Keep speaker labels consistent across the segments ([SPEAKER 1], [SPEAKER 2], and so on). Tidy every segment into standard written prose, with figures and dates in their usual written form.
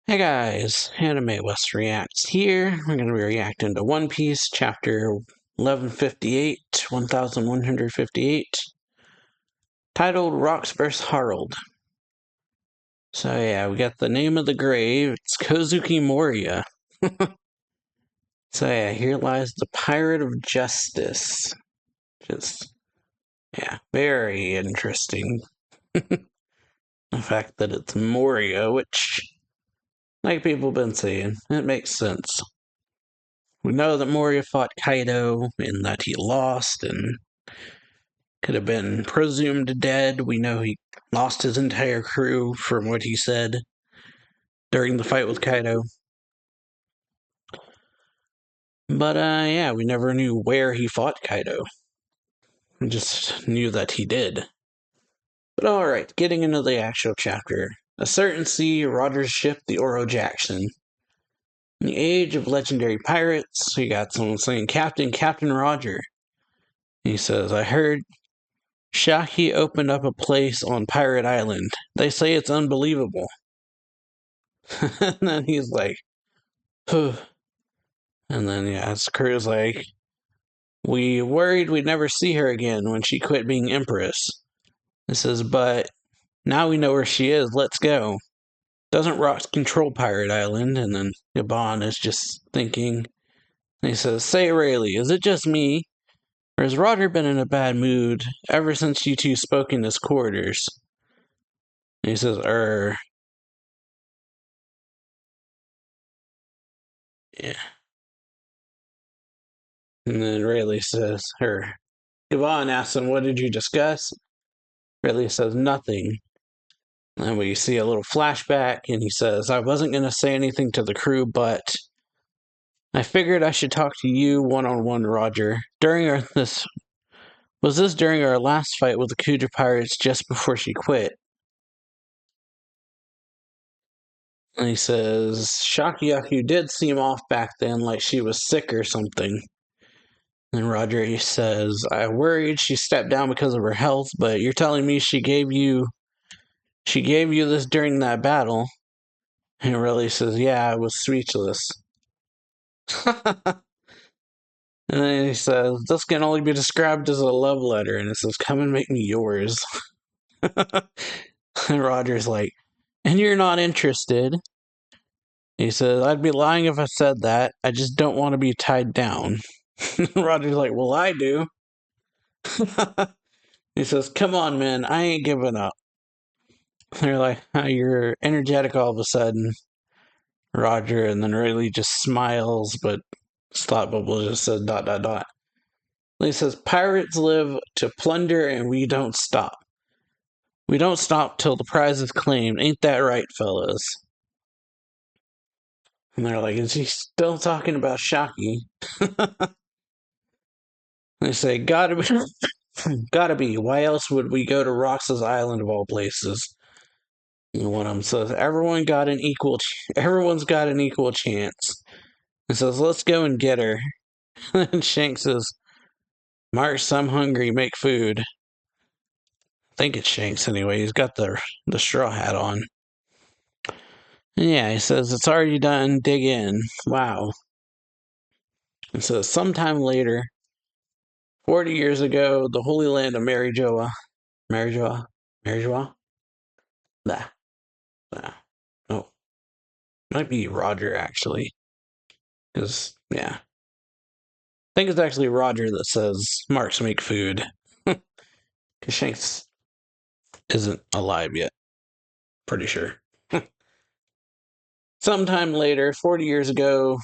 [SPEAKER 1] Hey guys, AnimeWestReacts here. We're going to be reacting to One Piece, chapter 1158, 1158, titled Rocks vs. Harald. So yeah, we got the name of the grave. It's Kozuki Moria. So yeah, here lies the Pirate of Justice. Just, yeah, very interesting. The fact that it's Moria, which, like people have been saying, it makes sense. We know that Moria fought Kaido and that he lost and could have been presumed dead. We know he lost his entire crew from what he said during the fight with Kaido. But yeah, we never knew where he fought Kaido. We just knew that he did. But alright, getting into the actual chapter. A certain sea, Roger's ship, the Oro Jackson. In the age of legendary pirates, we got someone saying, Captain Roger. He says, I heard Shaki opened up a place on Pirate Island. They say it's unbelievable. And then he's like, Phew. And then, yeah, his crew's like, we worried we'd never see her again when she quit being Empress. It says, but now we know where she is. Let's go. Doesn't Rox control Pirate Island? And then Gabon is just thinking. And he says, say, Rayleigh, is it just me? Or has Roger been in a bad mood ever since you two spoke in his quarters? And he says, yeah. And then Rayleigh says, Gabon asks him, what did you discuss? Rayleigh says, nothing. And we see a little flashback, and he says, I wasn't going to say anything to the crew, but I figured I should talk to you one-on-one, Roger. Was this during our last fight with the Kuja Pirates just before she quit? And he says, Shakiyaku did seem off back then, like she was sick or something. And Roger, he says, I worried she stepped down because of her health, but you're telling me she gave you this during that battle. And Rayleigh says, yeah, I was speechless. And then he says, this can only be described as a love letter. And it says, come and make me yours. And Roger's like, and you're not interested. He says, I'd be lying if I said that. I just don't want to be tied down. Roger's like, well, I do. He says, come on, man, I ain't giving up. They're like, oh, you're energetic all of a sudden, Roger. And then Rayleigh just smiles, but Thought Bubble just says, ... He says, pirates live to plunder and we don't stop. We don't stop till the prize is claimed. Ain't that right, fellas? And they're like, is he still talking about Shaki? They say, gotta be. Gotta be. Why else would we go to Roxas Island of all places? And one of them says, everyone's got an equal chance. And says, let's go and get her. And Shanks says, Marks, I'm hungry, make food. I think it's Shanks anyway. He's got the straw hat on. And yeah, he says, it's already done, dig in. Wow. And says, sometime later, 40 years ago, the Holy Land of Marijoa. Nah. Oh. Might be Roger, actually. Because, yeah. I think it's actually Roger that says, Marks make food. Because Shanks isn't alive yet. Pretty sure. Sometime later, 40 years ago,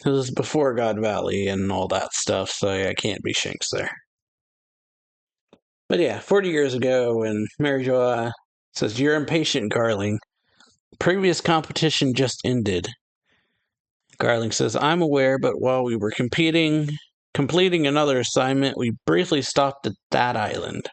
[SPEAKER 1] it was before God Valley and all that stuff, so yeah, I can't be Shanks there. But yeah, 40 years ago, when Mary Jo says, you're impatient, Garling. Previous competition just ended. Garling says, I'm aware, but while we were completing another assignment, we briefly stopped at that island.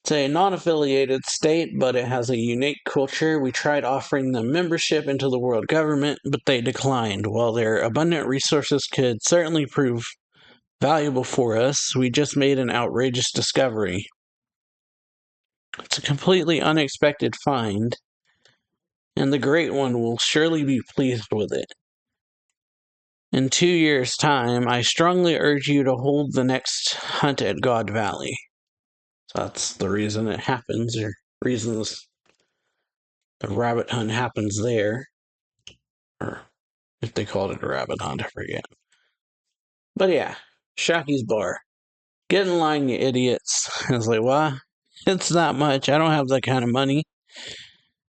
[SPEAKER 1] It's a non-affiliated state, but it has a unique culture. We tried offering them membership into the world government, but they declined. While their abundant resources could certainly prove valuable for us, we just made an outrageous discovery. It's a completely unexpected find. and the Great One will surely be pleased with it. In 2 years' time, I strongly urge you to hold the next hunt at God Valley. So that's the reason it happens, or reasons the rabbit hunt happens there. Or if they called it a rabbit hunt, I forget. But yeah, Shaki's bar. Get in line, you idiots. I was like, what? It's not much. I don't have that kind of money.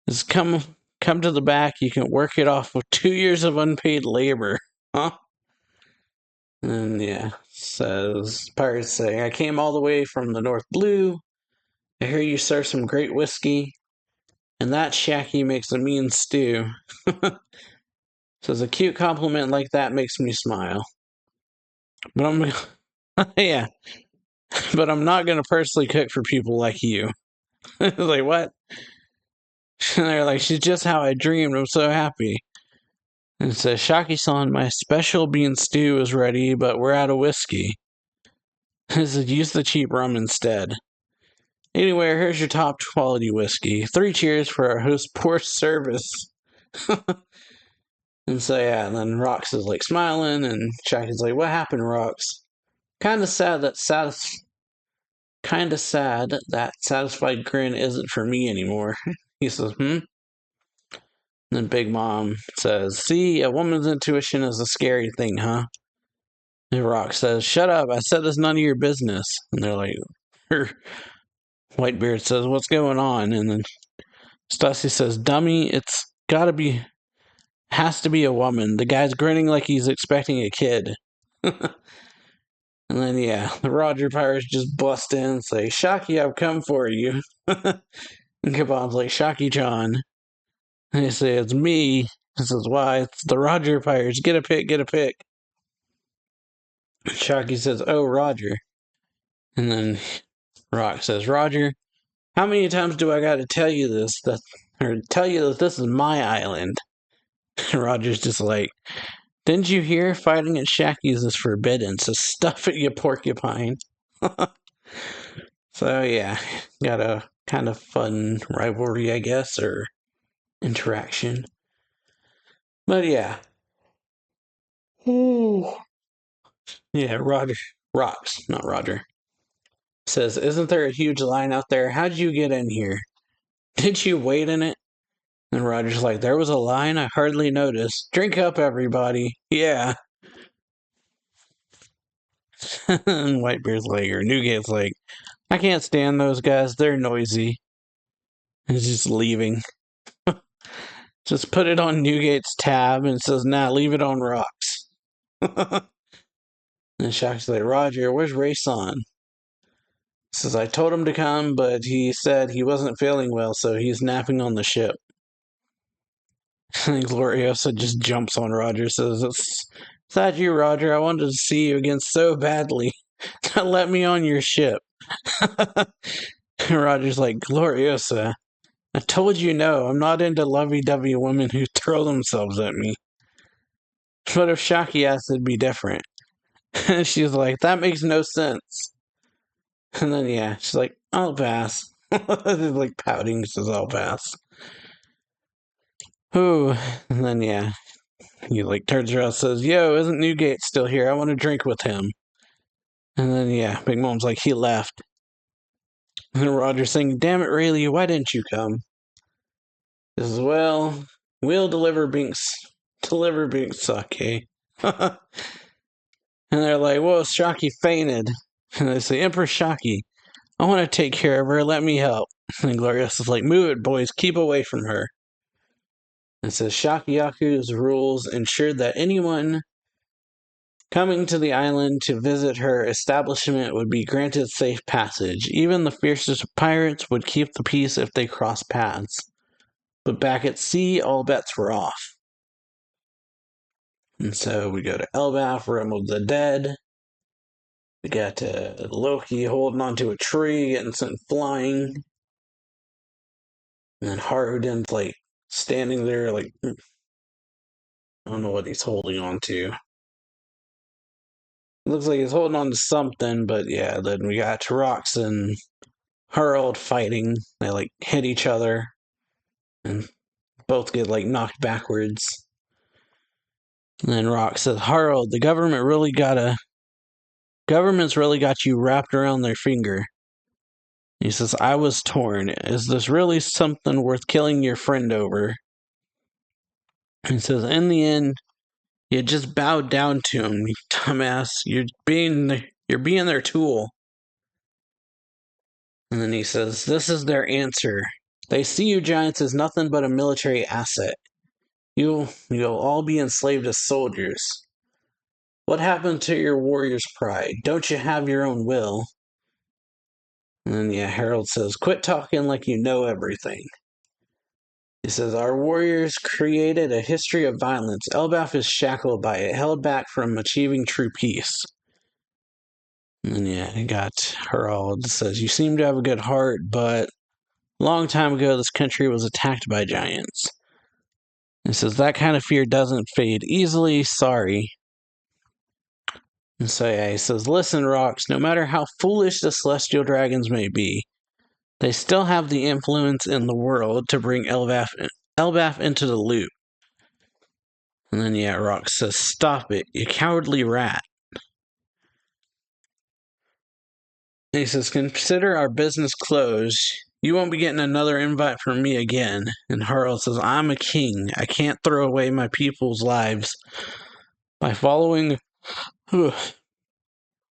[SPEAKER 1] Just come to the back. You can work it off with 2 years of unpaid labor. Huh? And yeah, says, pirates say, I came all the way from the North Blue. I hear you serve some great whiskey. And that Shaki makes a mean stew. Says, a cute compliment like that makes me smile. But I'm, yeah. But I'm not going to personally cook for people like you. Like, what? And they're like, she's just how I dreamed. I'm so happy. And it says, Shaki-san, my special bean stew is ready, but we're out of whiskey. It says, use the cheap rum instead. Anyway, here's your top quality whiskey. 3 cheers for our host's poor service. And so, yeah, and then Rox is like smiling, and Shaki's like, what happened, Rox? Kind of sad that satisfied grin isn't for me anymore. He says, And then Big Mom says, see, a woman's intuition is a scary thing, huh? And Rox says, shut up, I said it's none of your business. And they're like, Whitebeard says, what's going on? And then Stussy says, dummy, has to be a woman. The guy's grinning like he's expecting a kid. And then, yeah, the Roger Pirates just bust in and say, Shaki, I've come for you. And Kabam's like, Shaki John. And they say, it's me. He says, why? It's the Roger Pirates. Get a pick, get a pick. Shaki says, oh, Roger. And then Rock says, Roger, how many times do I gotta tell you this? Tell you that this is my island? And Roger's just like, didn't you hear? Fighting at Shaki's is forbidden, so stuff it, you porcupine. So, yeah, got a kind of fun rivalry, I guess, or interaction. But, yeah. Ooh. Yeah, Rox, not Roger, says, isn't there a huge line out there? How'd you get in here? Did you wait in it? And Roger's like, there was a line I hardly noticed. Drink up, everybody. Yeah. And Whitebeard's like, or Newgate's like, I can't stand those guys. They're noisy. And he's just leaving. Just put it on Newgate's tab and says, nah, leave it on Rocks. And Shock's like, Roger, where's Rayson? Says, I told him to come, but he said he wasn't feeling well, so he's napping on the ship. And Gloriosa just jumps on Roger, says, it's that you, Roger. I wanted to see you again so badly. Let me on your ship. Roger's like, Gloriosa, I told you no. I'm not into lovey-dovey women who throw themselves at me. But if Shaki asked, it'd be different. And she's like, that makes no sense. And then, yeah, she's like, I'll pass. Like pouting, says, I'll pass. Ooh. And then, yeah, he like turns around and says, yo, isn't Newgate still here? I want to drink with him. And then, yeah, Big Mom's like, he left. And Roger's saying, damn it, Rayleigh, why didn't you come? He says, well, we'll deliver Binks sake. And they're like, whoa, Shaki fainted. And they say, Empress Shaki, I want to take care of her, let me help. And Gloriosa's like, move it, boys, keep away from her. And says, Shakiyaku's rules ensured that anyone coming to the island to visit her establishment would be granted safe passage. Even the fiercest pirates would keep the peace if they crossed paths. But back at sea, all bets were off. And so we go to Elbaf, Realm of the Dead. We got Loki holding onto a tree, getting sent flying. And then Harudin's like standing there, like, I don't know what he's holding on to. It looks like he's holding on to something, but yeah, then we got Rox and Harald fighting. They like hit each other. And both get like knocked backwards. And then Rock says, Harald, the government's really got you wrapped around their finger. He says, I was torn. Is this really something worth killing your friend over? He says, in the end, you just bowed down to him, you dumbass. You're being their tool. And then he says, this is their answer. They see you giants as nothing but a military asset. You'll all be enslaved as soldiers. What happened to your warrior's pride? Don't you have your own will? And then, Harald says, quit talking like you know everything. He says, our warriors created a history of violence. Elbaf is shackled by it, held back from achieving true peace. And then, he got Harald says, you seem to have a good heart, but a long time ago this country was attacked by giants. He says, that kind of fear doesn't fade easily, sorry. And so, he says, listen, Rocks, no matter how foolish the celestial dragons may be, they still have the influence in the world to bring Elbaf into the loop. And then, Rock says, stop it, you cowardly rat. And he says, consider our business closed. You won't be getting another invite from me again. And Harald says, I'm a king. I can't throw away my people's lives by following...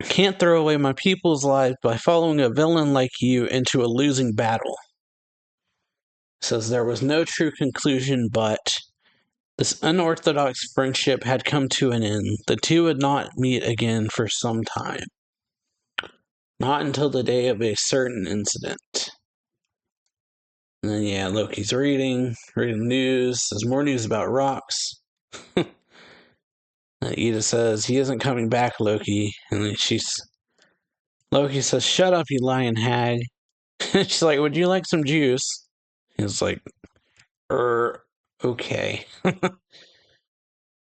[SPEAKER 1] Can't throw away my people's lives by following a villain like you into a losing battle. Says there was no true conclusion, but this unorthodox friendship had come to an end. The two would not meet again for some time. Not until the day of a certain incident. And then, Loki's reading news. There's more news about Rocks. Ida says, he isn't coming back, Loki. And then Loki says, shut up, you lying hag. She's like, would you like some juice? He's like, okay.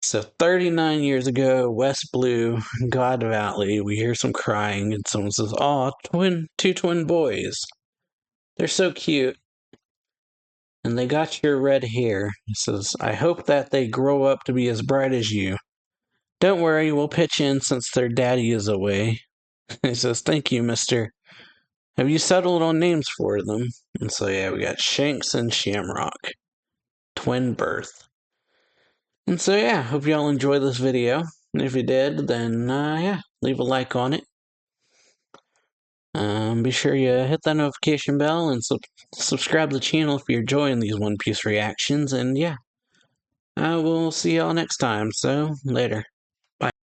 [SPEAKER 1] So 39 years ago, West Blue, God Valley, we hear some crying, and someone says, aw, two twin boys. They're so cute. And they got your red hair. He says, I hope that they grow up to be as bright as you. Don't worry, we'll pitch in since their daddy is away. He says, thank you, mister. Have you settled on names for them? And so, we got Shanks and Shamrock. Twin birth. And so, hope y'all enjoyed this video. And if you did, then, leave a like on it. Be sure you hit that notification bell and subscribe to the channel if you're enjoying these One Piece reactions. And, I will see y'all next time. So, later.